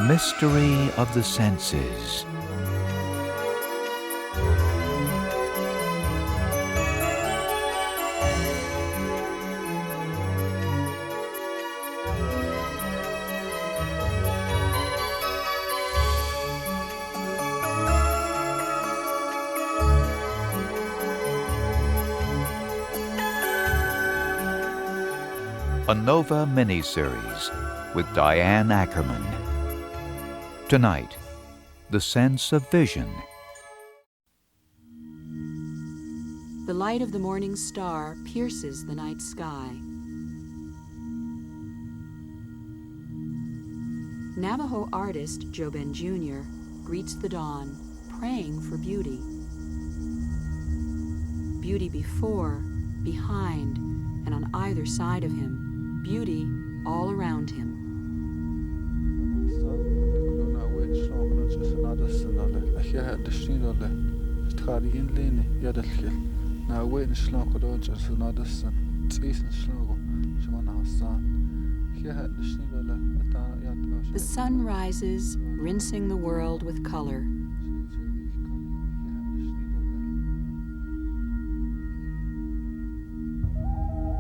Mystery of the Senses. A Nova miniseries with Diane Ackerman. Tonight, The Sense of Vision. The light of the morning star pierces the night sky. Navajo artist Joe Ben Jr. greets the dawn, praying for beauty. Beauty before, behind, and on either side of him. Beauty all around him. The sun rises, rinsing the world with color.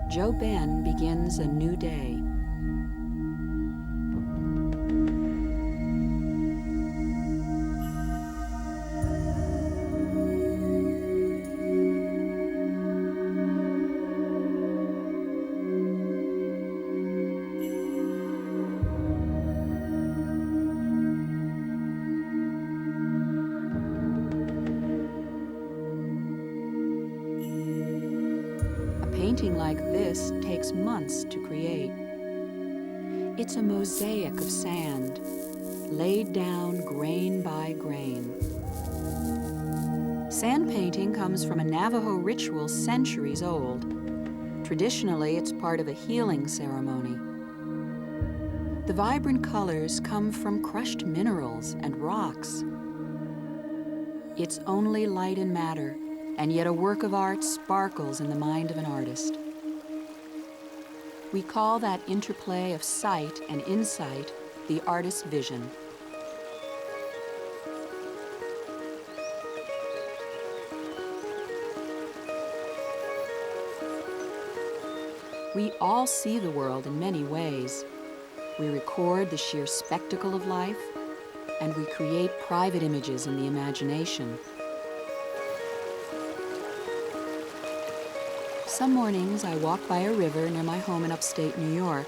Joe Ben begins a new day. A painting like this takes months to create. It's a mosaic of sand, laid down grain by grain. Sand painting comes from a Navajo ritual centuries old. Traditionally, it's part of a healing ceremony. The vibrant colors come from crushed minerals and rocks. It's only light and matter, and yet a work of art sparkles in the mind of an artist. We call that interplay of sight and insight the artist's vision. We all see the world in many ways. We record the sheer spectacle of life, and we create private images in the imagination. Some mornings I walk by a river near my home in upstate New York.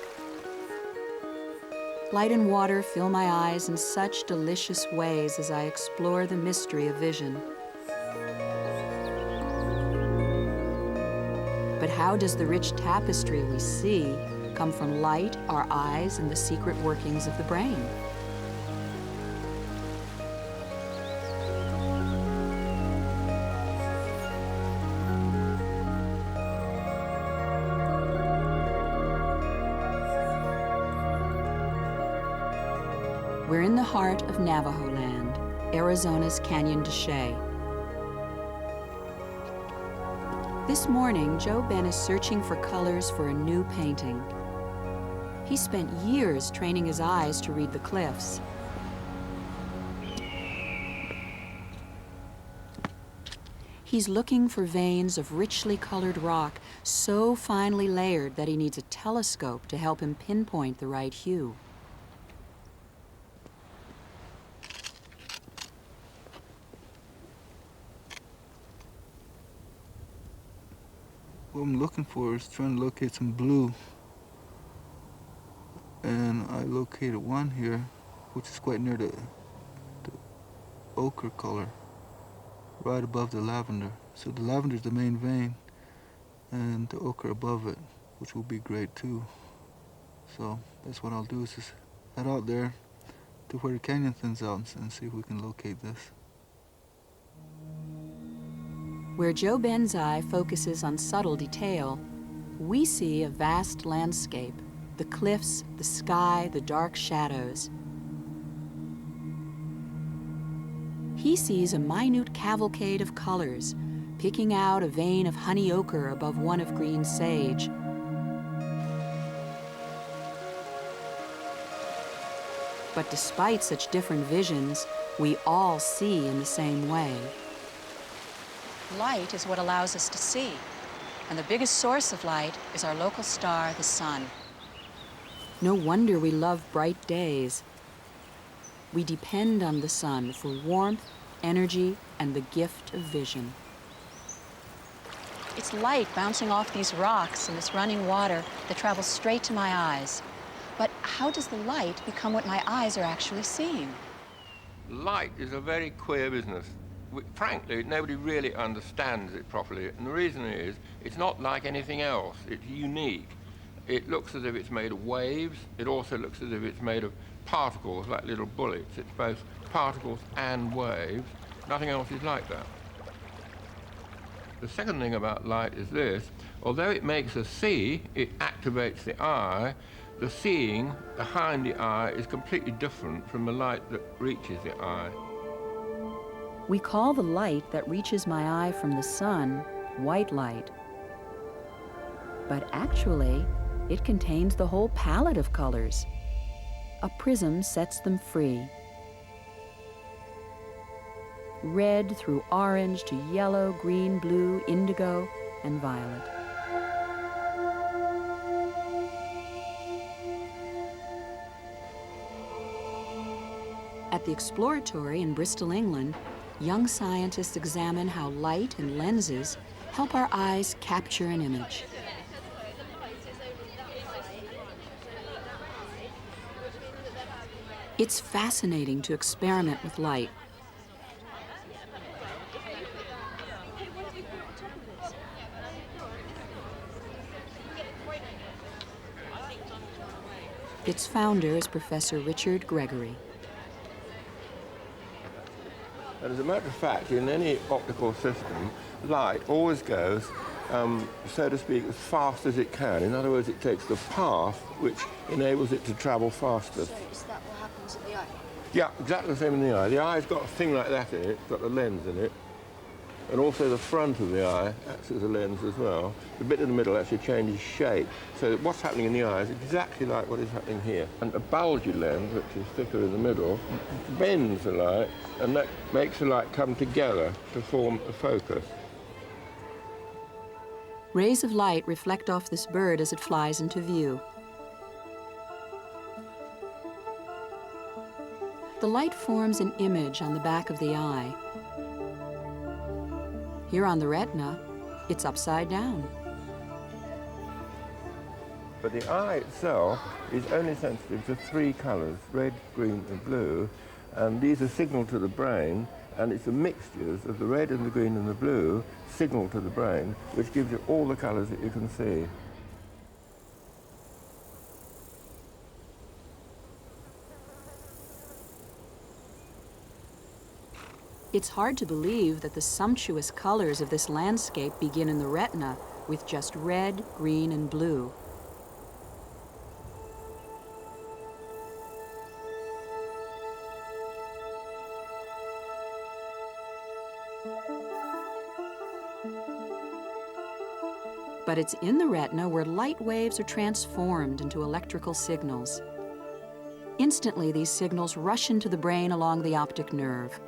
Light and water fill my eyes in such delicious ways as I explore the mystery of vision. But how does the rich tapestry we see come from light, our eyes, and the secret workings of the brain? We're in the heart of Navajo land, Arizona's Canyon de Chelly. This morning, Joe Ben is searching for colors for a new painting. He spent years training his eyes to read the cliffs. He's looking for veins of richly colored rock, so finely layered that he needs a telescope to help him pinpoint the right hue. What I'm looking for is trying to locate some blue. And I located one here, which is quite near the ochre color, right above the lavender. So the lavender is the main vein, and the ochre above it, which will be great too. So that's what I'll do, is just head out there to where the canyon thins out and see if we can locate this. Where Joe Ben's eye focuses on subtle detail, we see a vast landscape, the cliffs, the sky, the dark shadows. He sees a minute cavalcade of colors, picking out a vein of honey ochre above one of green sage. But despite such different visions, we all see in the same way. Light is what allows us to see, and the biggest source of light is our local star, the sun. No wonder we love bright days. We depend on the sun for warmth, energy, and the gift of vision. It's light bouncing off these rocks and this running water that travels straight to my eyes. But how does the light become what my eyes are actually seeing? Light is a very queer business. Frankly, nobody really understands it properly, and the reason is it's not like anything else. It's unique. It looks as if it's made of waves. It also looks as if it's made of particles, like little bullets. It's both particles and waves. Nothing else is like that. The second thing about light is this: although it makes us see, it activates the eye. The seeing behind the eye is completely different from the light that reaches the eye. We call the light that reaches my eye from the sun white light. But actually, it contains the whole palette of colors. A prism sets them free. Red through orange to yellow, green, blue, indigo, and violet. At the Exploratory in Bristol, England, young scientists examine how light and lenses help our eyes capture an image. It's fascinating to experiment with light. Its founder is Professor Richard Gregory. And as a matter of fact, in any optical system, light always goes, so to speak, as fast as it can. In other words, it takes the path which enables it to travel faster. So is that what happens at the eye? Yeah, exactly the same in the eye. The eye's got a thing like that in it, it's got a lens in it. And also the front of the eye acts as a lens as well. The bit in the middle actually changes shape. So what's happening in the eye is exactly like what is happening here. And a bulgy lens, which is thicker in the middle, bends the light, and that makes the light come together to form a focus. Rays of light reflect off this bird as it flies into view. The light forms an image on the back of the eye. Here on the retina, it's upside down. But the eye itself is only sensitive to 3 colors, red, green, and blue, and these are signaled to the brain, and it's the mixtures of the red and the green and the blue signal to the brain, which gives you all the colors that you can see. It's hard to believe that the sumptuous colors of this landscape begin in the retina with just red, green, and blue. But it's in the retina where light waves are transformed into electrical signals. Instantly, these signals rush into the brain along the optic nerve.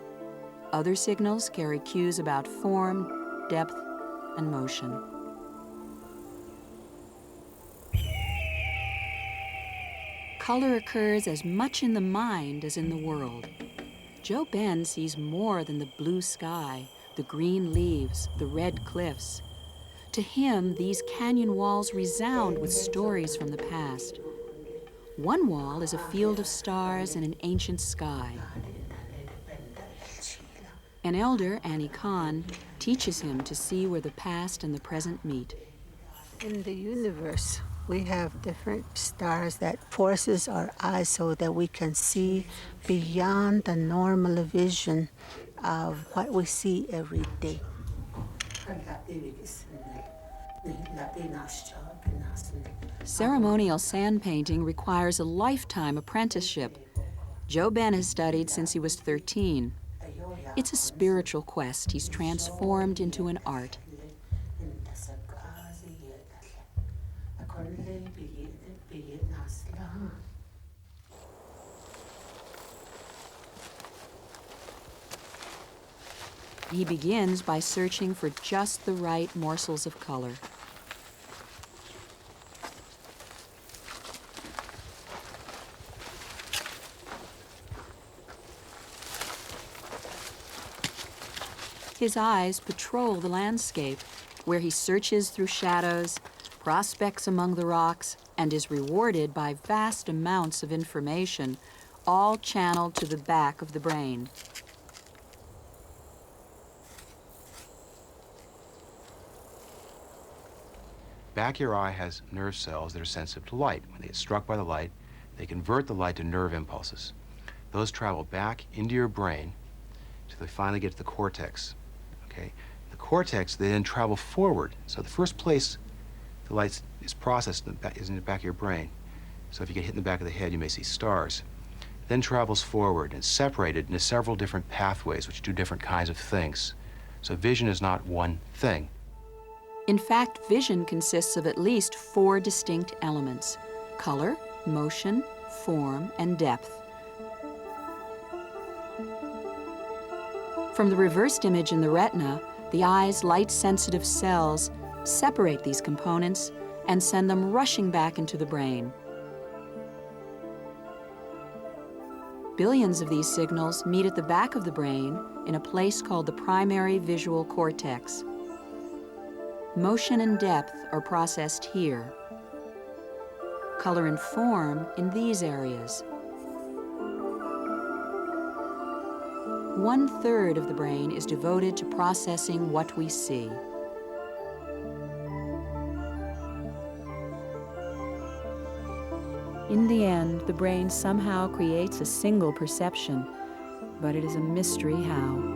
Other signals carry cues about form, depth, and motion. Color occurs as much in the mind as in the world. Joe Ben sees more than the blue sky, the green leaves, the red cliffs. To him, these canyon walls resound with stories from the past. One wall is a field of stars and an ancient sky. An elder, Annie Kahn, teaches him to see where the past and the present meet. In the universe, we have different stars that forces our eyes so that we can see beyond the normal vision of what we see every day. Ceremonial sand painting requires a lifetime apprenticeship. Joe Ben has studied since he was 13. It's a spiritual quest he's transformed into an art. He begins by searching for just the right morsels of color. His eyes patrol the landscape, where he searches through shadows, prospects among the rocks, and is rewarded by vast amounts of information, all channeled to the back of the brain. Back of your eye has nerve cells that are sensitive to light. When they get struck by the light, they convert the light to nerve impulses. Those travel back into your brain until they finally get to the cortex. Okay? The cortex, they then travel forward. So the first place the light is processed is in the back of your brain. So if you get hit in the back of the head, you may see stars. Then travels forward and separated into several different pathways which do different kinds of things. So vision is not one thing. In fact, vision consists of at least 4 distinct elements: color, motion, form, and depth. From the reversed image in the retina, the eye's light-sensitive cells separate these components and send them rushing back into the brain. Billions of these signals meet at the back of the brain in a place called the primary visual cortex. Motion and depth are processed here. Color and form in these areas. 1/3 of the brain is devoted to processing what we see. In the end, the brain somehow creates a single perception, but it is a mystery how.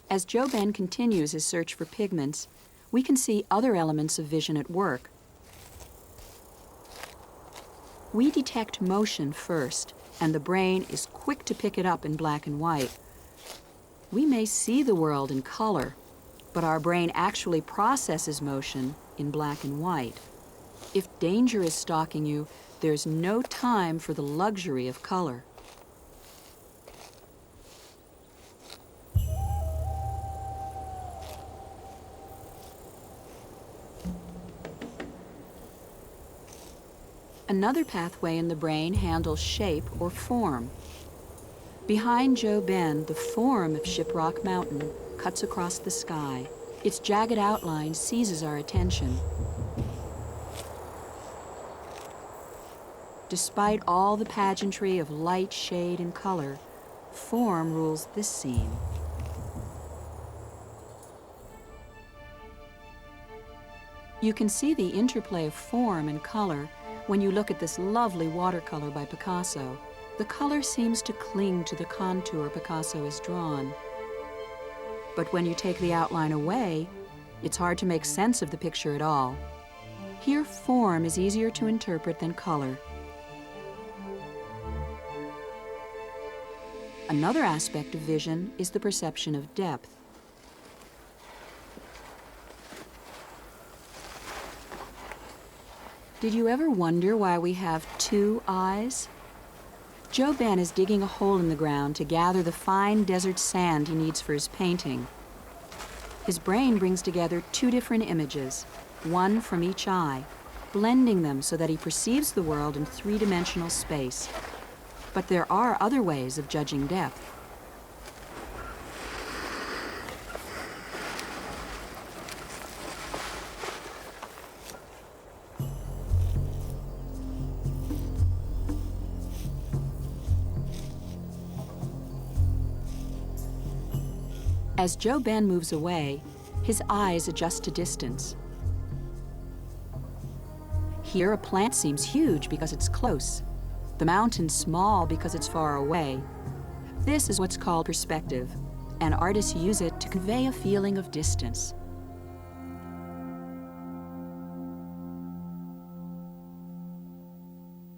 As Joe Ben continues his search for pigments, we can see other elements of vision at work. We detect motion first, and the brain is quick to pick it up in black and white. We may see the world in color, but our brain actually processes motion in black and white. If danger is stalking you, there's no time for the luxury of color. Another pathway in the brain handles shape or form. Behind Joe Ben, the form of Shiprock Mountain cuts across the sky. Its jagged outline seizes our attention. Despite all the pageantry of light, shade, and color, form rules this scene. You can see the interplay of form and color when you look at this lovely watercolor by Picasso. The color seems to cling to the contour Picasso has drawn. But when you take the outline away, it's hard to make sense of the picture at all. Here, form is easier to interpret than color. Another aspect of vision is the perception of depth. Did you ever wonder why we have 2 eyes? Joe Ben is digging a hole in the ground to gather the fine desert sand he needs for his painting. His brain brings together 2 different images, one from each eye, blending them so that he perceives the world in 3-dimensional space. But there are other ways of judging depth. As Joe Ben moves away, his eyes adjust to distance. Here, a plant seems huge because it's close. The mountain small because it's far away. This is what's called perspective, and artists use it to convey a feeling of distance.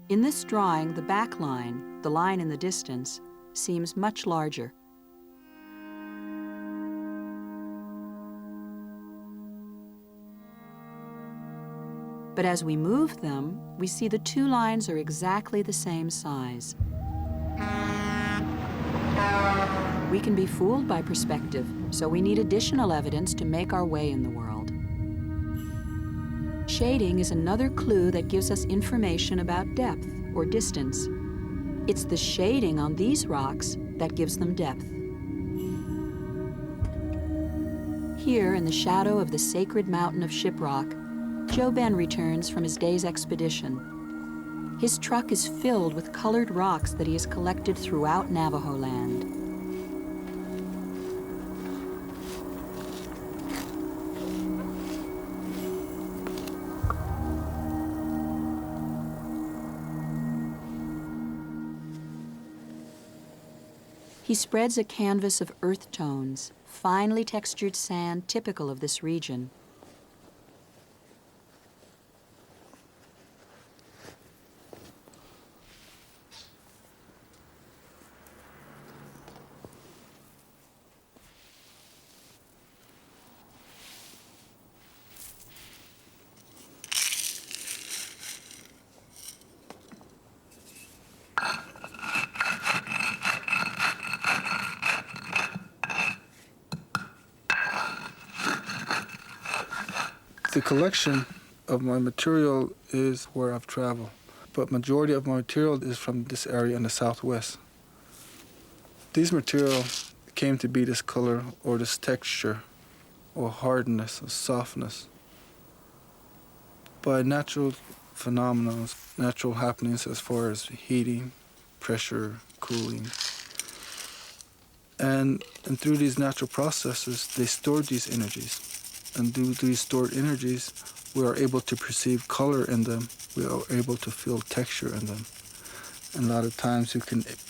In this drawing, the back line, the line in the distance, seems much larger. But as we move them, we see the two lines are exactly the same size. We can be fooled by perspective, so we need additional evidence to make our way in the world. Shading is another clue that gives us information about depth or distance. It's the shading on these rocks that gives them depth. Here, in the shadow of the sacred mountain of Shiprock, JoBen returns from his day's expedition. His truck is filled with colored rocks that he has collected throughout Navajo land. He spreads a canvas of earth tones, finely textured sand typical of this region. The collection of my material is where I've traveled, but majority of my material is from this area in the southwest. These materials came to be this color or this texture or hardness or softness by natural phenomena, natural happenings as far as heating, pressure, cooling. And through these natural processes, they stored these energies. And due to these stored energies, we are able to perceive color in them. We are able to feel texture in them. And a lot of times you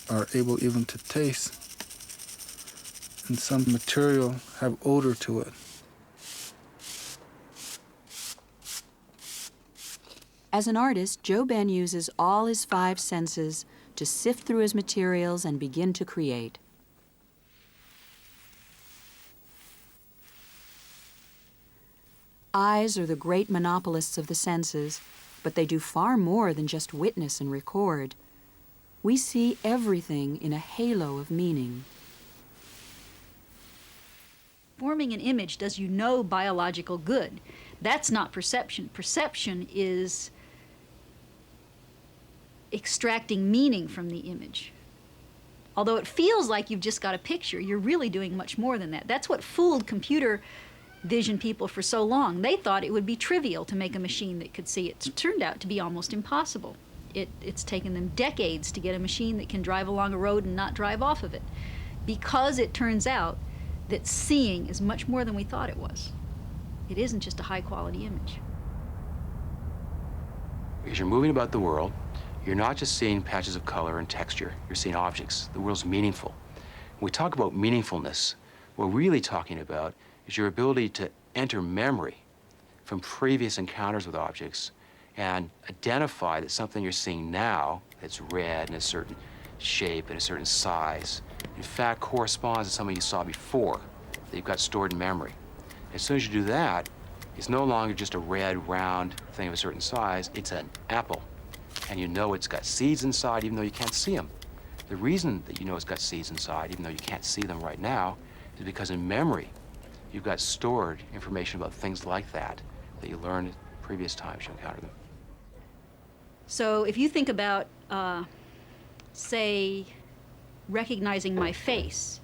are able even to taste. And some material have odor to it. As an artist, JoBen uses all his 5 senses to sift through his materials and begin to create. Eyes are the great monopolists of the senses, but they do far more than just witness and record. We see everything in a halo of meaning. Forming an image does you no biological good. That's not perception. Perception is extracting meaning from the image. Although it feels like you've just got a picture, you're really doing much more than that. That's what fooled computer vision people for so long. They thought it would be trivial to make a machine that could see. It turned out to be almost impossible. It's taken them decades to get a machine that can drive along a road and not drive off of it, because it turns out that seeing is much more than we thought it was. It isn't just a high-quality image. As you're moving about the world, you're not just seeing patches of color and texture, you're seeing objects. The world's meaningful. When we talk about meaningfulness, what we're really talking about is your ability to enter memory from previous encounters with objects and identify that something you're seeing now that's red and a certain shape and a certain size, in fact, corresponds to something you saw before that you've got stored in memory. As soon as you do that, it's no longer just a red, round thing of a certain size, it's an apple. And you know it's got seeds inside even though you can't see them. The reason that you know it's got seeds inside even though you can't see them right now is because in memory, you've got stored information about things like that you learned at previous times you encountered them. So if you think about, say, recognizing my face,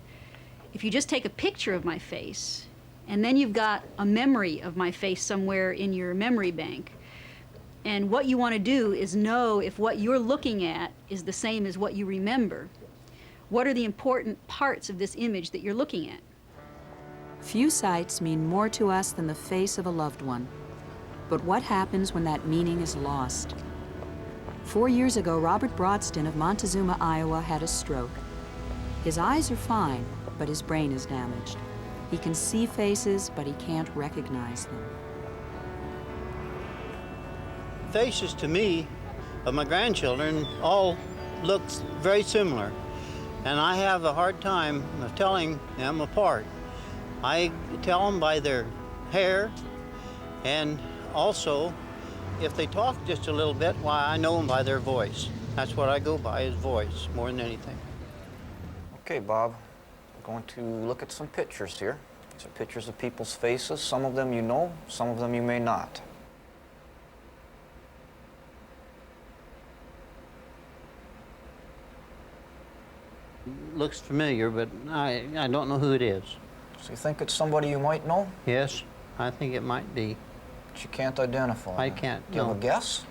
if you just take a picture of my face, and then you've got a memory of my face somewhere in your memory bank, and what you want to do is know if what you're looking at is the same as what you remember. What are the important parts of this image that you're looking at? Few sights mean more to us than the face of a loved one. But what happens when that meaning is lost? 4 years ago, Robert Brodston of Montezuma, Iowa, had a stroke. His eyes are fine, but his brain is damaged. He can see faces, but he can't recognize them. Faces to me of my grandchildren all look very similar, and I have a hard time of telling them apart. I tell them by their hair, and also If they talk just a little bit, why, I know them by their voice. That's what I go by, is voice, more than anything. Okay, Bob, we're going to look at some pictures here. These are pictures of people's faces. Some of them you know, some of them you may not. Looks familiar, but I don't know who it is. So you think it's somebody you might know? Yes, I think it might be. But you can't identify I them. can't, Do you no. have a guess?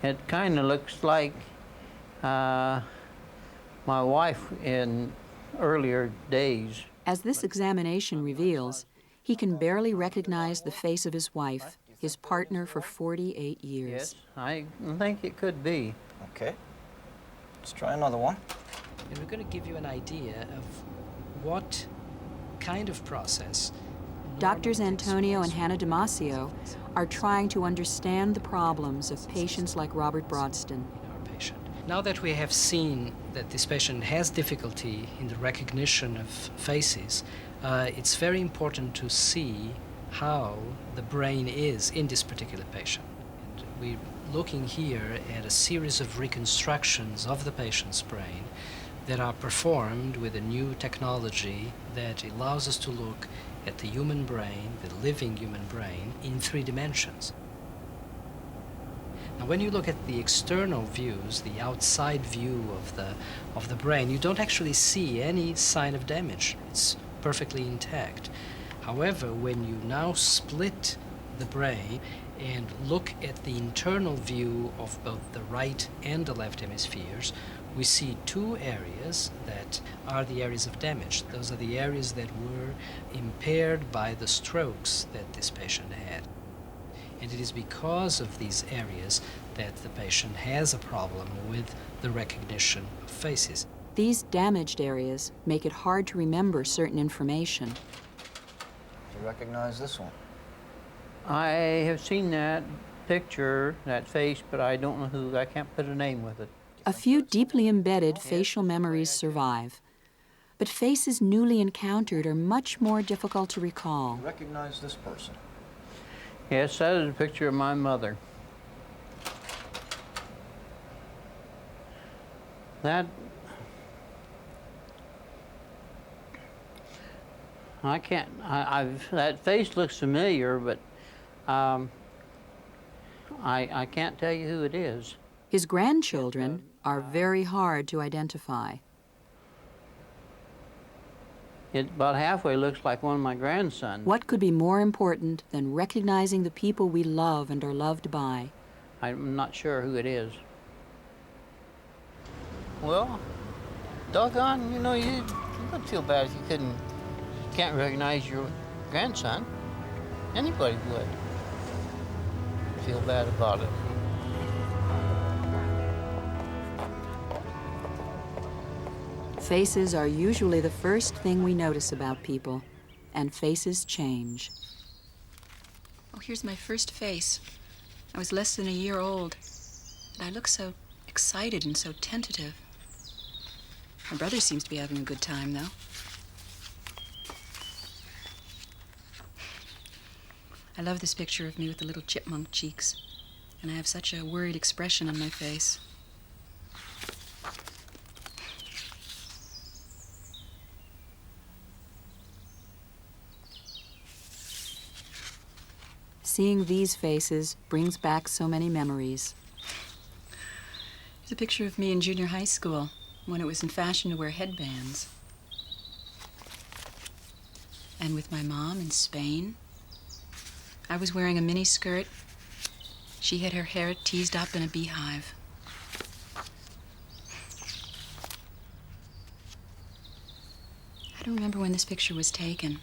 It kind of looks like my wife in earlier days. As this examination reveals, he can barely recognize the face of his wife, his partner for 48 years. Yes, I think it could be. Okay. Let's try another one. And we're going to give you an idea of what kind of process Doctors Antonio and Hannah Damasio are trying to understand the problems of patients like Robert Brodston. our patient. Now that we have seen that this patient has difficulty in the recognition of faces, it's very important to see how the brain is in this particular patient. And we're looking here at a series of reconstructions of the patient's brain that are performed with a new technology that allows us to look at the human brain, the living human brain, in 3 dimensions. Now, when you look at the external views, the outside view of the brain, you don't actually see any sign of damage. It's perfectly intact. However, when you now split the brain and look at the internal view of both the right and the left hemispheres, we see 2 areas that are the areas of damage. Those are the areas that were impaired by the strokes that this patient had. And it is because of these areas that the patient has a problem with the recognition of faces. These damaged areas make it hard to remember certain information. Do you recognize this one? I have seen that picture, that face, but I don't know who. I can't put a name with it. A few deeply embedded facial memories survive, but faces newly encountered are much more difficult to recall. Recognize this person? Yes, that is a picture of my mother. That, I can't, that face looks familiar, but I can't tell you who it is. His grandchildren are very hard to identify. It about halfway looks like one of my grandsons. What could be more important than recognizing the people we love and are loved by? I'm not sure who it is. Well, doggone, you know, you wouldn't feel bad if you can't recognize your grandson. Anybody would feel bad about it. Faces are usually the first thing we notice about people, and faces change. Oh, here's my first face. I was less than a year old, and I look so excited and so tentative. My brother seems to be having a good time, though. I love this picture of me with the little chipmunk cheeks, and I have such a worried expression on my face. Seeing these faces brings back so many memories. There's a picture of me in junior high school, when it was in fashion to wear headbands. And with my mom in Spain. I was wearing a mini skirt. She had her hair teased up in a beehive. I don't remember when this picture was taken,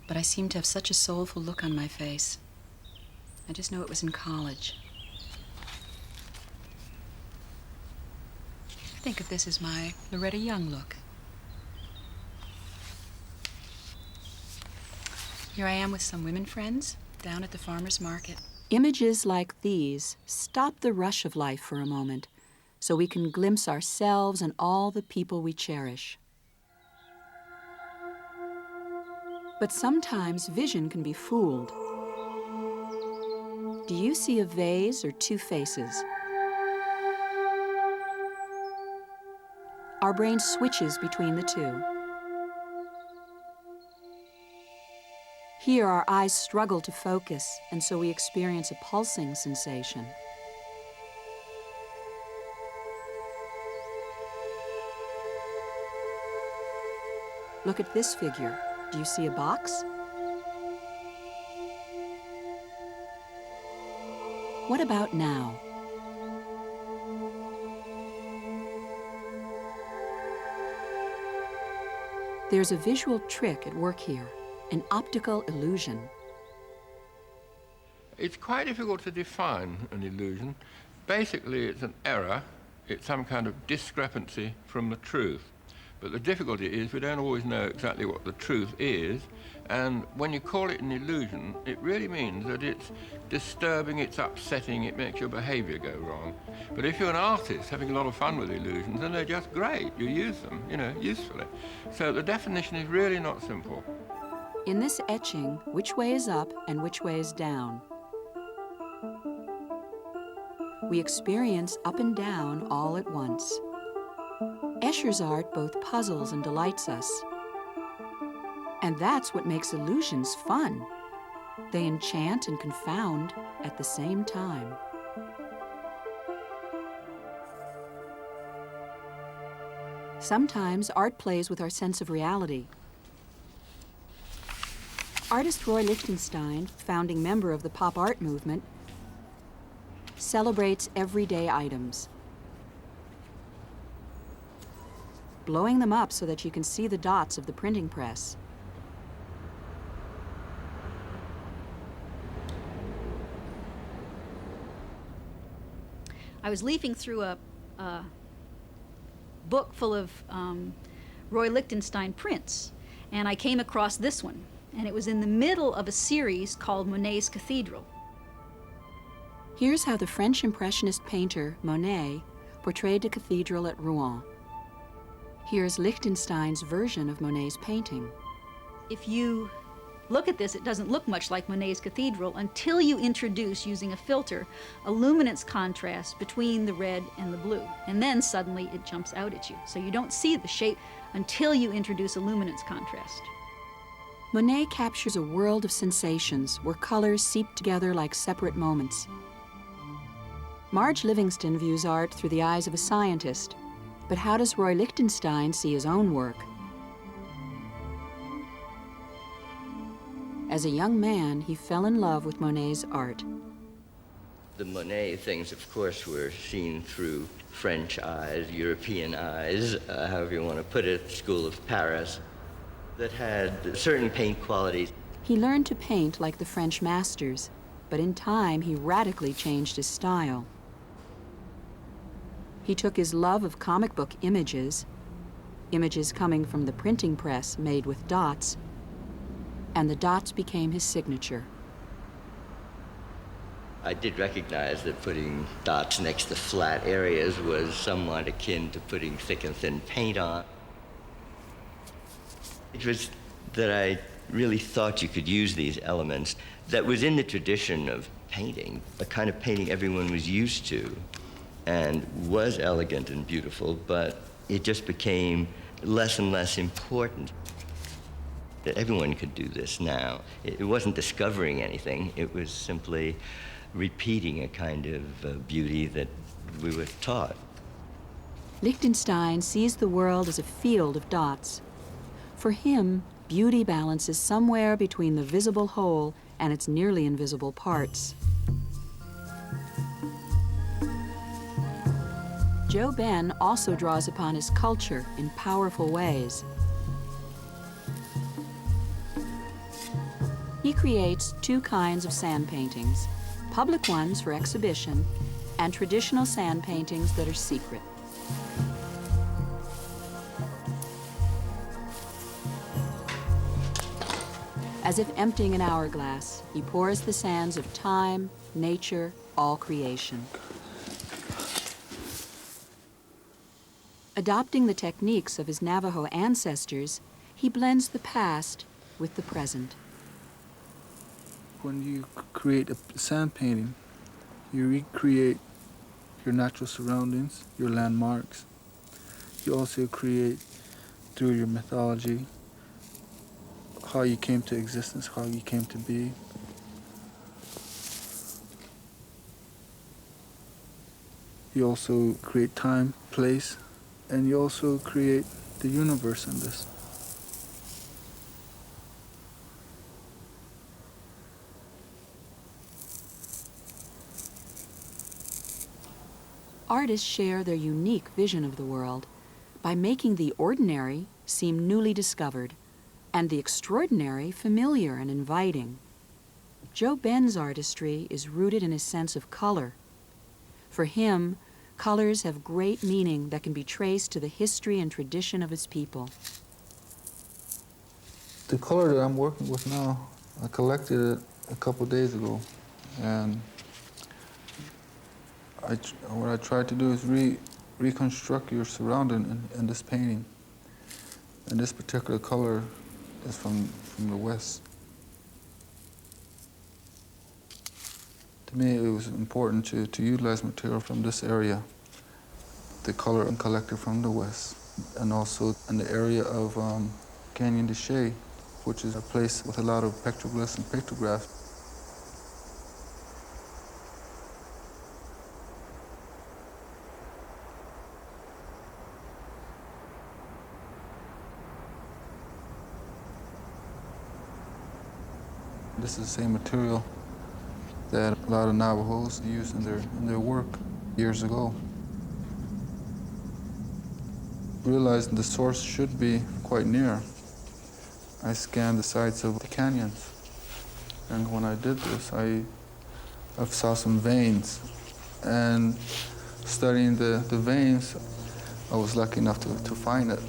but I seem to have such a soulful look on my face. I just know it was in college. Think of this as my Loretta Young look. Here I am with some women friends down at the farmer's market. Images like these stop the rush of life for a moment, so we can glimpse ourselves and all the people we cherish. But sometimes vision can be fooled. Do you see a vase or two faces? Our brain switches between the two. Here, our eyes struggle to focus, and so we experience a pulsing sensation. Look at this figure. Do you see a box? What about now? There's a visual trick at work here, an optical illusion. It's quite difficult to define an illusion. Basically, it's an error. It's some kind of discrepancy from the truth. But the difficulty is we don't always know exactly what the truth is, and when you call it an illusion, it really means that it's disturbing, it's upsetting, it makes your behavior go wrong. But if you're an artist having a lot of fun with illusions, then they're just great. You use them, usefully. So the definition is really not simple. In this etching, which way is up and which way is down? We experience up and down all at once. Escher's art both puzzles and delights us. And that's what makes illusions fun. They enchant and confound at the same time. Sometimes art plays with our sense of reality. Artist Roy Lichtenstein, founding member of the pop art movement, celebrates everyday items, blowing them up so that you can see the dots of the printing press. I was leafing through a book full of Roy Lichtenstein prints, and I came across this one, and it was in the middle of a series called Monet's Cathedral. Here's how the French Impressionist painter Monet portrayed a cathedral at Rouen. Here's Lichtenstein's version of Monet's painting. If you look at this, it doesn't look much like Monet's Cathedral until you introduce, using a filter, a luminance contrast between the red and the blue. And then suddenly it jumps out at you. So you don't see the shape until you introduce a luminance contrast. Monet captures a world of sensations where colors seep together like separate moments. Marge Livingston views art through the eyes of a scientist. But how does Roy Lichtenstein see his own work? As a young man, he fell in love with Monet's art. The Monet things, of course, were seen through French eyes, European eyes, however you want to put it, School of Paris, that had certain paint qualities. He learned to paint like the French masters, but in time he radically changed his style. He took his love of comic book images, images coming from the printing press made with dots, and the dots became his signature. I did recognize that putting dots next to flat areas was somewhat akin to putting thick and thin paint on. It was that I really thought you could use these elements that was in the tradition of painting, a kind of painting everyone was used to and was elegant and beautiful, but it just became less and less important. That everyone could do this now. It wasn't discovering anything, it was simply repeating a kind of beauty that we were taught. Lichtenstein sees the world as a field of dots. For him, beauty balances somewhere between the visible whole and its nearly invisible parts. Joe Ben also draws upon his culture in powerful ways. He creates two kinds of sand paintings, public ones for exhibition and traditional sand paintings that are secret. As if emptying an hourglass, he pours the sands of time, nature, all creation. Adopting the techniques of his Navajo ancestors, he blends the past with the present. when you create a sand painting, you recreate your natural surroundings, your landmarks. You also create, through your mythology, how you came to existence, how you came to be. You also create time, place, and you also create the universe in this. Artists share their unique vision of the world by making the ordinary seem newly discovered and the extraordinary familiar and inviting. Joe Ben's artistry is rooted in his sense of color. For him, colors have great meaning that can be traced to the history and tradition of his people. The color that I'm working with now, I collected it a couple days ago, and what I tried to do is reconstruct your surrounding in this painting. And this particular color is from the West. To me, it was important to utilize material from this area, the color collected from the West, and also in the area of Canyon de Chelly, which is a place with a lot of petroglyphs and pictographs. This is the same material that a lot of Navajos used in their work years ago. Realizing the source should be quite near, I scanned the sides of the canyons. And when I did this, I saw some veins. And studying the veins, I was lucky enough to find it.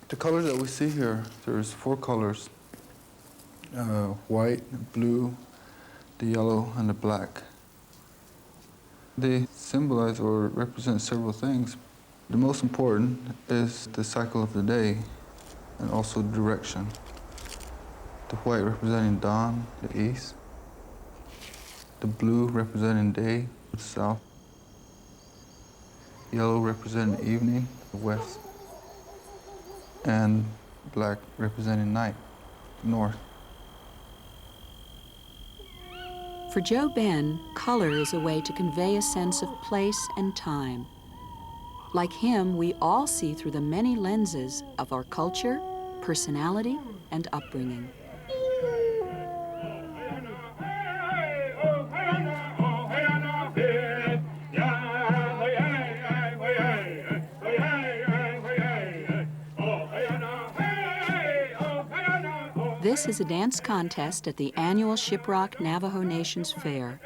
The colors that we see here, there's 4 colors, white, blue, the yellow, and the black. They symbolize or represent several things. The most important is the cycle of the day and also direction. The white representing dawn, the east. The blue representing day, the south. Yellow representing evening, the west. And black representing night, north. For Joe Ben, color is a way to convey a sense of place and time. Like him, we all see through the many lenses of our culture, personality, and upbringing. This is a dance contest at the annual Shiprock Navajo Nations Fair.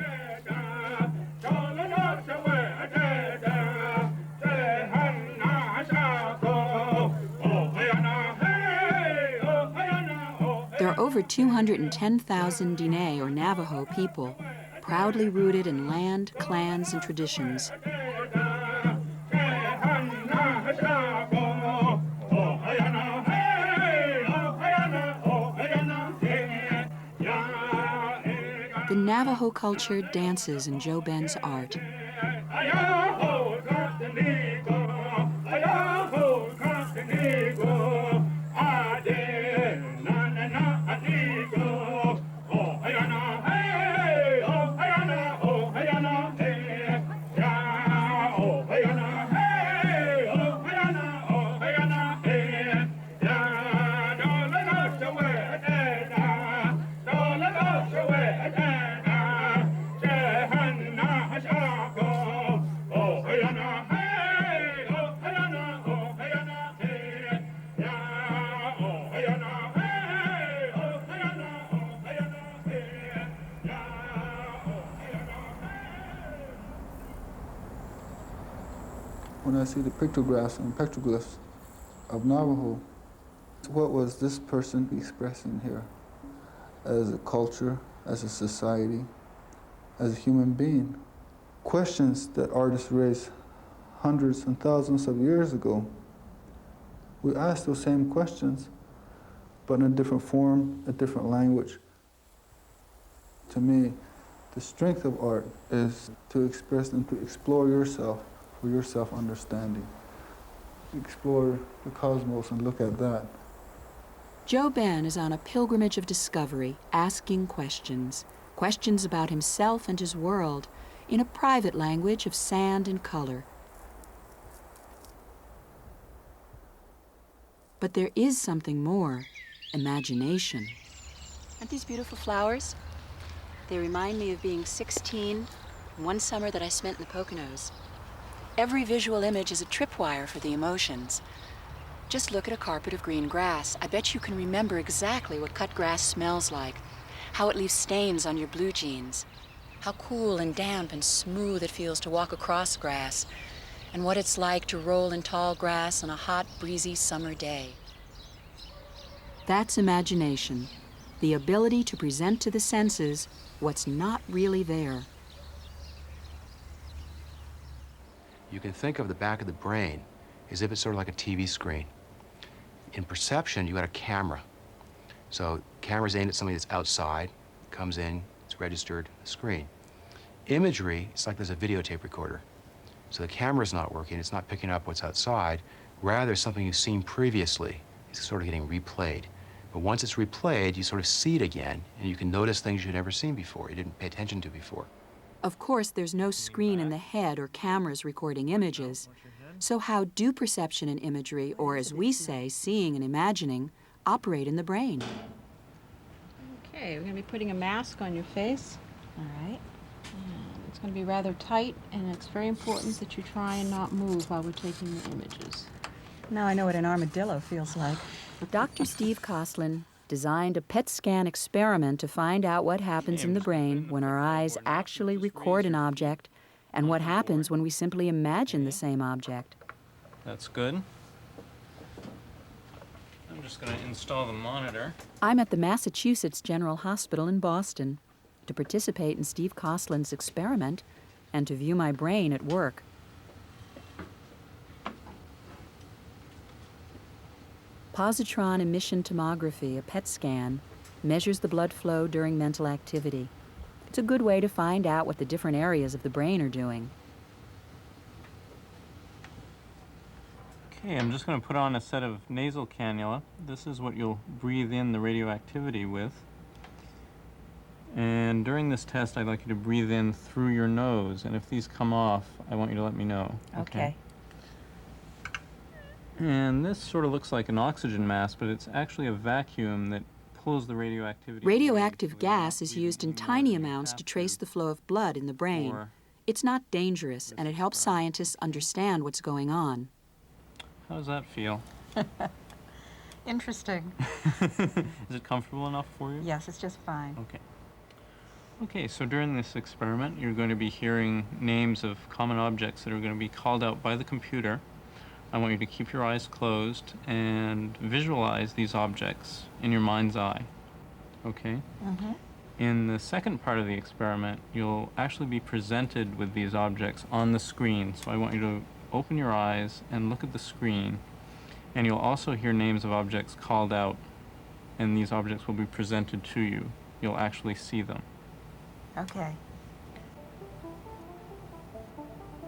There are over 210,000 Diné or Navajo people, proudly rooted in land, clans, and traditions. The Navajo culture dances in Joe Ben's art. When I see the pictographs and petroglyphs of Navajo, what was this person expressing here? as a culture, as a society, as a human being. Questions that artists raised hundreds and thousands of years ago. We ask those same questions, but in a different form, a different language. To me, the strength of art is to express and to explore yourself for your self-understanding. Explore the cosmos and look at that. Joe Ben is on a pilgrimage of discovery, asking questions. Questions about himself and his world, in a private language of sand and color. But there is something more, imagination. Aren't these beautiful flowers? They remind me of being 16, one summer that I spent in the Poconos. Every visual image is a tripwire for the emotions. Just look at a carpet of green grass. I bet you can remember exactly what cut grass smells like, how it leaves stains on your blue jeans, how cool and damp and smooth it feels to walk across grass, and what it's like to roll in tall grass on a hot, breezy summer day. That's imagination, the ability to present to the senses what's not really there. You can think of the back of the brain as if it's sort of like a TV screen. In perception, you got a camera. So camera's aimed at something that's outside, comes in, it's registered, the screen. Imagery, it's like there's a videotape recorder. So the camera's not working, it's not picking up what's outside, rather something you've seen previously is sort of getting replayed. But once it's replayed, you sort of see it again, and you can notice things you've never seen before, you didn't pay attention to before. Of course, there's no screen in the head or cameras recording images. So how do perception and imagery, or as we say, seeing and imagining, operate in the brain? Okay, we're going to be putting a mask on your face. All right. And it's going to be rather tight, and it's very important that you try and not move while we're taking the images. Now I know what an armadillo feels like. Dr. Steve Kosslyn designed a PET scan experiment to find out what happens in the brain when our eyes actually record an object and what happens when we simply imagine the same object. That's good. I'm just going to install the monitor. I'm at the Massachusetts General Hospital in Boston to participate in Steve Kosslyn's experiment and to view my brain at work. Positron emission tomography, a PET scan, measures the blood flow during mental activity. It's a good way to find out what the different areas of the brain are doing. Okay, I'm just going to put on a set of nasal cannula. This is what you'll breathe in the radioactivity with. And during this test, I'd like you to breathe in through your nose. And if these come off, I want you to let me know. Okay. And this sort of looks like an oxygen mask, but it's actually a vacuum that pulls the radioactivity. Radioactive gas is used in tiny amounts to trace the flow of blood in the brain. It's not dangerous, and it helps scientists understand what's going on. How does that feel? Interesting. Is it comfortable enough for you? Yes, it's just fine. Okay. Okay, so during this experiment, you're going to be hearing names of common objects that are going to be called out by the computer. I want you to keep your eyes closed and visualize these objects in your mind's eye. Okay? Mm-hmm. In the second part of the experiment, you'll actually be presented with these objects on the screen. So I want you to open your eyes and look at the screen. And you'll also hear names of objects called out, and these objects will be presented to you. You'll actually see them. Okay.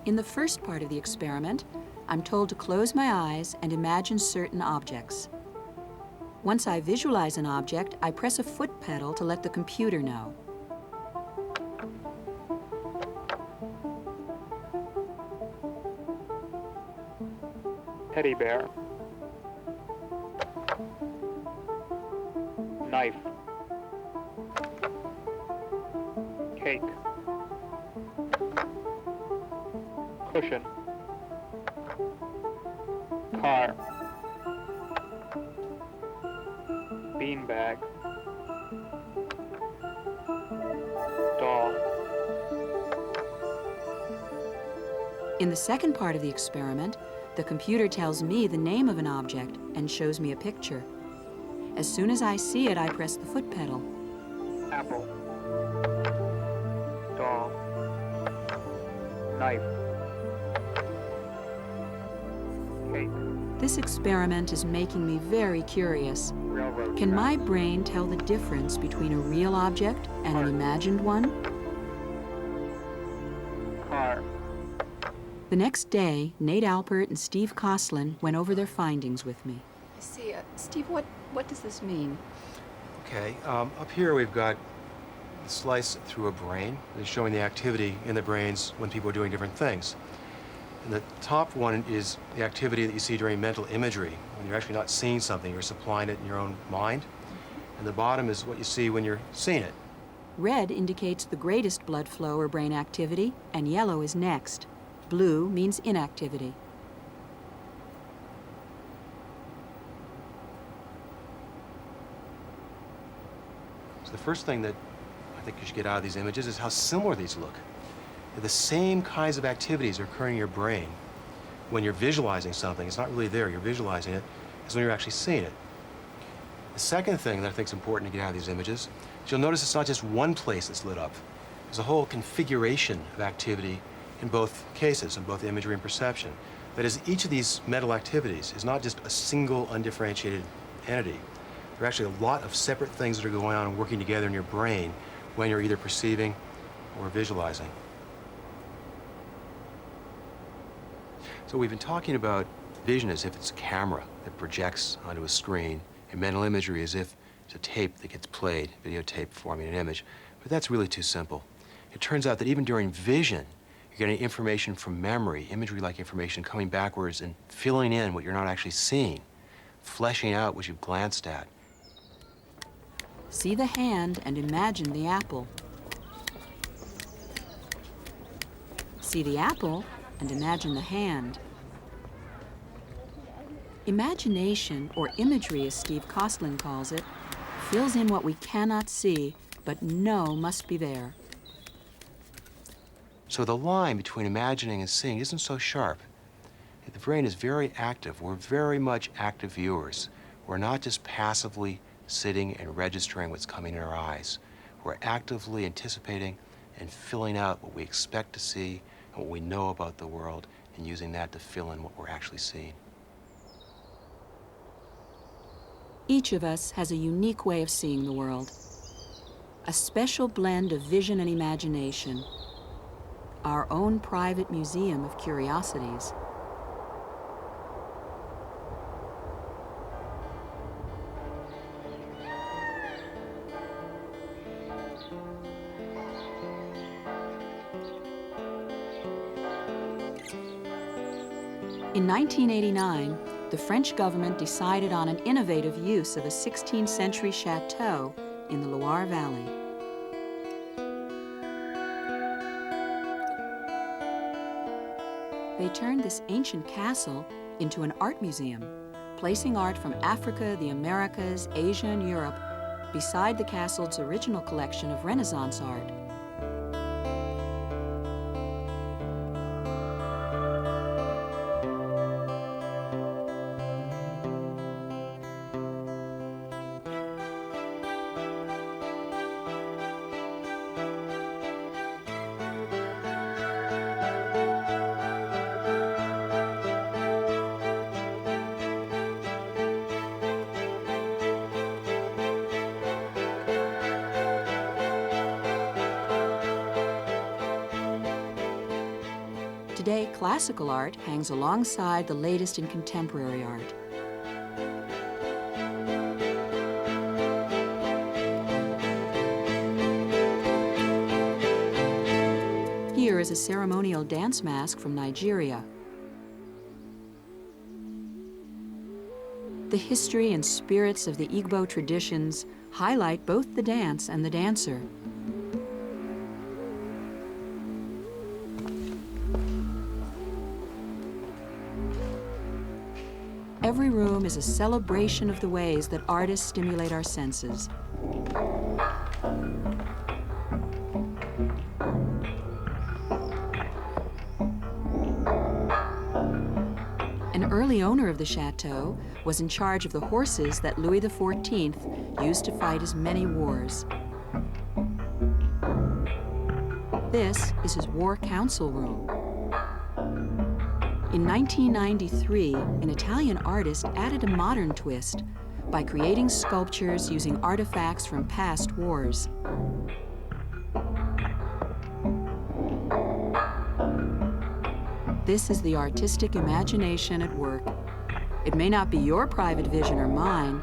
In the first part of the experiment, I'm told to close my eyes and imagine certain objects. Once I visualize an object, I press a foot pedal to let the computer know. Teddy bear. Knife. Cake. Cushion. Car. Beanbag. Doll. In the second part of the experiment, the computer tells me the name of an object and shows me a picture. As soon as I see it, I press the foot pedal. apple, doll, knife, cake, This experiment is making me very curious. railroad Can track, my brain tell the difference between a real object and an imagined one? car, The next day, Nate Alpert and Steve Koslin went over their findings with me. See, Steve, what does this mean? Okay, up here we've got the slice through a brain. It's showing the activity in the brains when people are doing different things. And the top one is the activity that you see during mental imagery, when you're actually not seeing something, you're supplying it in your own mind. And the bottom is what you see when you're seeing it. Red indicates the greatest blood flow or brain activity, and yellow is next. Blue means inactivity. So the first thing that I think you should get out of these images is how similar these look. The same kinds of activities are occurring in your brain when you're visualizing something. It's not really there, you're visualizing it, as when you're actually seeing it. The second thing that I think is important to get out of these images is you'll notice it's not just one place that's lit up. There's a whole configuration of activity in both cases, in both imagery and perception. That is, each of these mental activities is not just a single undifferentiated entity. There are actually a lot of separate things that are going on and working together in your brain when you're either perceiving or visualizing. So we've been talking about vision as if it's a camera that projects onto a screen, and mental imagery as if it's a tape that gets played, videotape forming an image. But that's really too simple. It turns out that even during vision, you're getting information from memory, imagery-like information coming backwards and filling in what you're not actually seeing, fleshing out what you've glanced at. See the hand and imagine the apple. See the apple and imagine the hand. Imagination, or imagery as Steve Koslin calls it, fills in what we cannot see, but know must be there. So the line between imagining and seeing isn't so sharp. The brain is very active. We're very much active viewers. We're not just passively sitting and registering what's coming in our eyes. We're actively anticipating and filling out what we expect to see and what we know about the world, and using that to fill in what we're actually seeing. Each of us has a unique way of seeing the world, a special blend of vision and imagination, our own private museum of curiosities. In 1989, the French government decided on an innovative use of a 16th century chateau in the Loire Valley. They turned this ancient castle into an art museum, placing art from Africa, the Americas, Asia, and Europe beside the castle's original collection of Renaissance art. Today, classical art hangs alongside the latest in contemporary art. Here is a ceremonial dance mask from Nigeria. The history and spirits of the Igbo traditions highlight both the dance and the dancer. Every room is a celebration of the ways that artists stimulate our senses. An early owner of the chateau was in charge of the horses that Louis XIV used to fight his many wars. This is his war council room. In 1993, an Italian artist added a modern twist by creating sculptures using artifacts from past wars. This is the artistic imagination at work. It may not be your private vision or mine,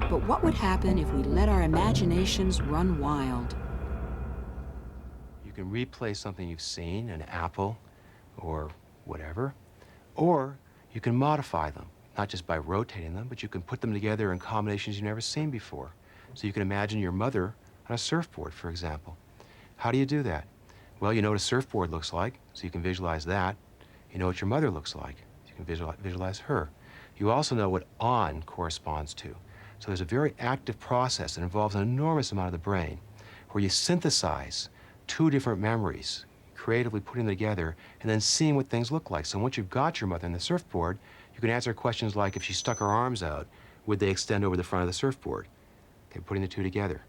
but what would happen if we let our imaginations run wild? You can replay something you've seen, an apple or whatever, or you can modify them, not just by rotating them, but you can put them together in combinations you've never seen before. So you can imagine your mother on a surfboard, for example. How do you do that? Well, you know what a surfboard looks like, so you can visualize that. You know what your mother looks like, so you can visualize her. You also know what on corresponds to. So there's a very active process that involves an enormous amount of the brain, where you synthesize two different memories, creatively putting them together, and then seeing what things look like. So once you've got your mother on the surfboard, you can answer questions like, if she stuck her arms out, would they extend over the front of the surfboard? Okay, putting the two together.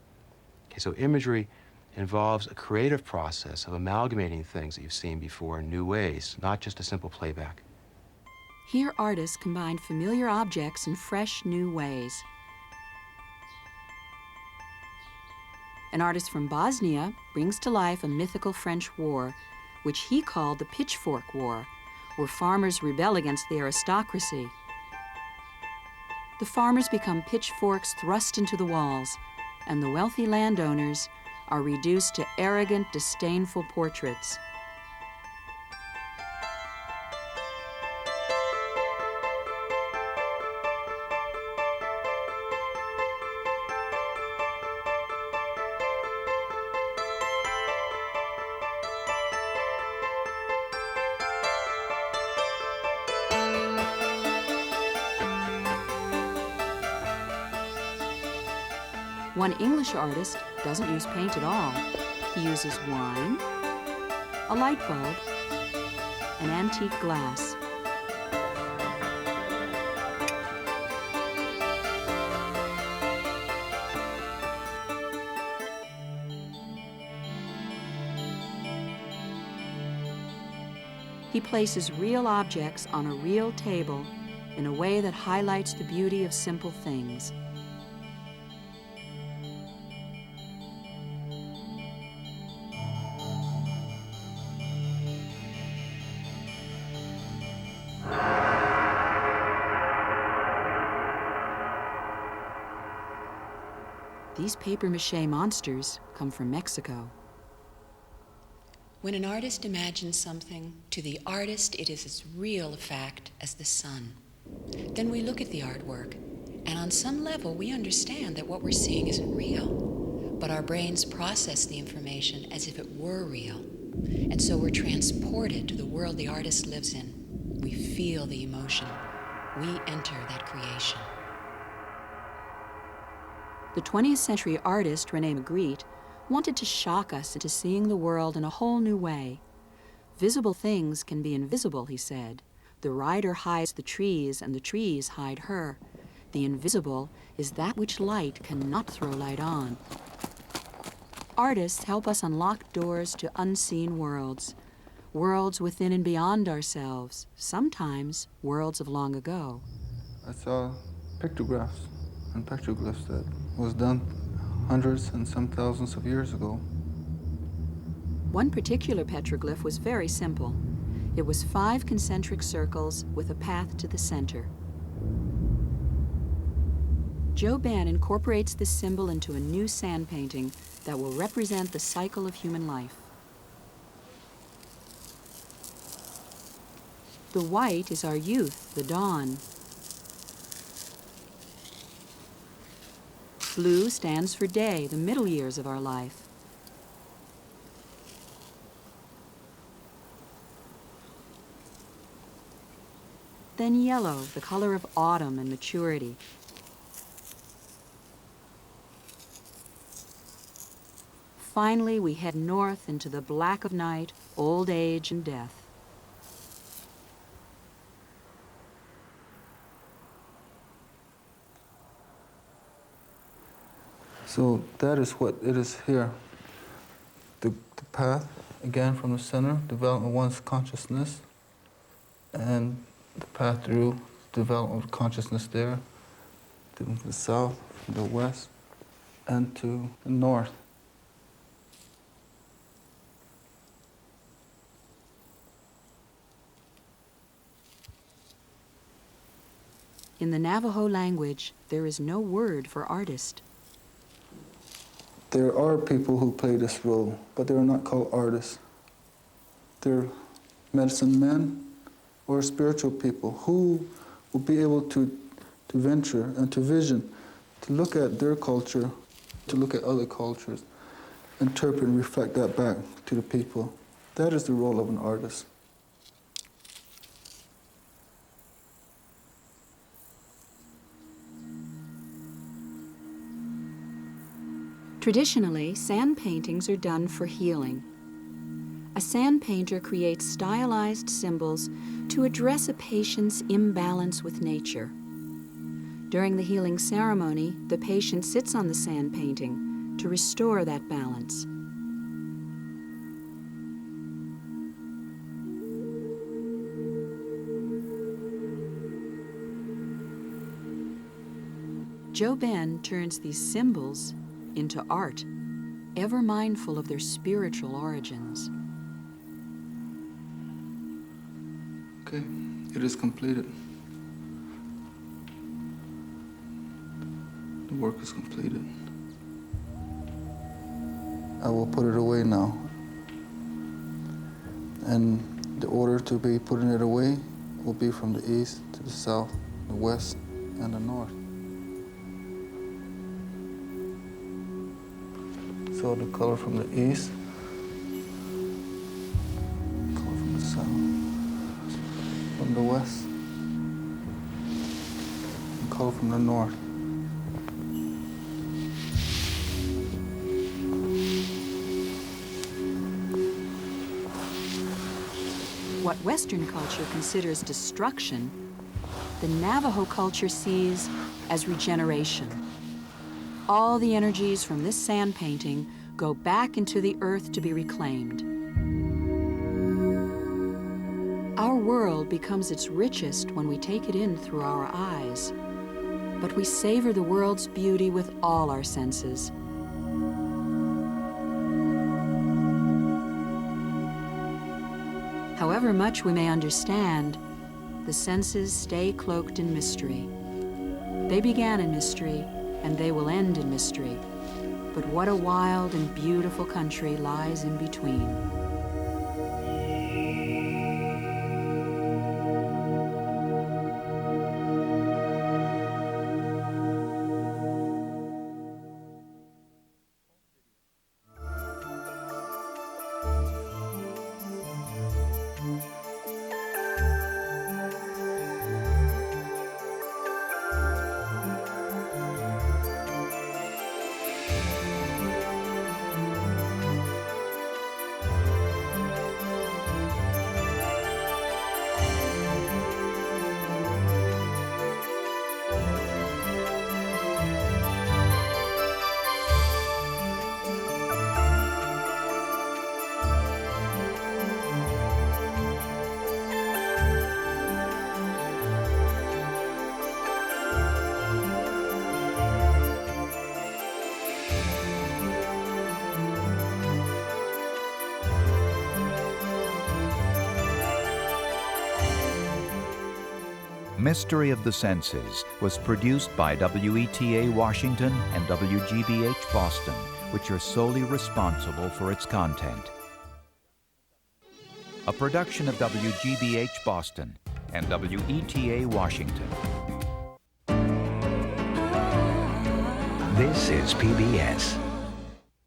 Okay, so imagery involves a creative process of amalgamating things that you've seen before in new ways, not just a simple playback. Here, artists combined familiar objects in fresh, new ways. An artist from Bosnia brings to life a mythical French war, which he called the Pitchfork War, where farmers rebel against the aristocracy. The farmers become pitchforks thrust into the walls, and the wealthy landowners are reduced to arrogant, disdainful portraits. One English artist doesn't use paint at all. He uses wine, a light bulb, and antique glass. He places real objects on a real table in a way that highlights the beauty of simple things. These papier-mâché monsters come from Mexico. When an artist imagines something, to the artist it is as real a fact as the sun. Then we look at the artwork, and on some level we understand that what we're seeing isn't real, but our brains process the information as if it were real. And so we're transported to the world the artist lives in. We feel the emotion. We enter that creation. The 20th century artist, René Magritte, wanted to shock us into seeing the world in a whole new way. Visible things can be invisible, he said. The rider hides the trees, and the trees hide her. The invisible is that which light cannot throw light on. Artists help us unlock doors to unseen worlds, worlds within and beyond ourselves, sometimes worlds of long ago. I saw pictographs and petroglyphs that was done hundreds and some thousands of years ago. One particular petroglyph was very simple. It was 5 concentric circles with a path to the center. Joe Bann incorporates this symbol into a new sand painting that will represent the cycle of human life. The white is our youth, the dawn. Blue stands for day, the middle years of our life. Then yellow, the color of autumn and maturity. Finally, we head north into the black of night, old age and death. So that is what it is here. The the path, again from the center, development of one's consciousness, and the path through development of consciousness there, to the south, to the west, and to the north. In the Navajo language, there is no word for artist. There are people who play this role, but they are not called artists. They're medicine men or spiritual people who will be able to venture and to vision, to look at their culture, to look at other cultures, interpret and reflect that back to the people. That is the role of an artist. Traditionally, sand paintings are done for healing. A sand painter creates stylized symbols to address a patient's imbalance with nature. During the healing ceremony, the patient sits on the sand painting to restore that balance. Joe Ben turns these symbols into art, ever mindful of their spiritual origins. Okay, it is completed. The work is completed. I will put it away now. And the order to be putting it away will be from the east to the south, the west, and the north. So the color from the east, color from the south, from the west, and color from the north. What Western culture considers destruction, the Navajo culture sees as regeneration. All the energies from this sand painting go back into the earth to be reclaimed. Our world becomes its richest when we take it in through our eyes, but we savor the world's beauty with all our senses. However much we may understand, the senses stay cloaked in mystery. They began in mystery, and they will end in mystery. But what a wild and beautiful country lies in between. Mystery of the Senses was produced by WETA Washington and WGBH Boston, which are solely responsible for its content. A production of WGBH Boston and WETA Washington. This is PBS.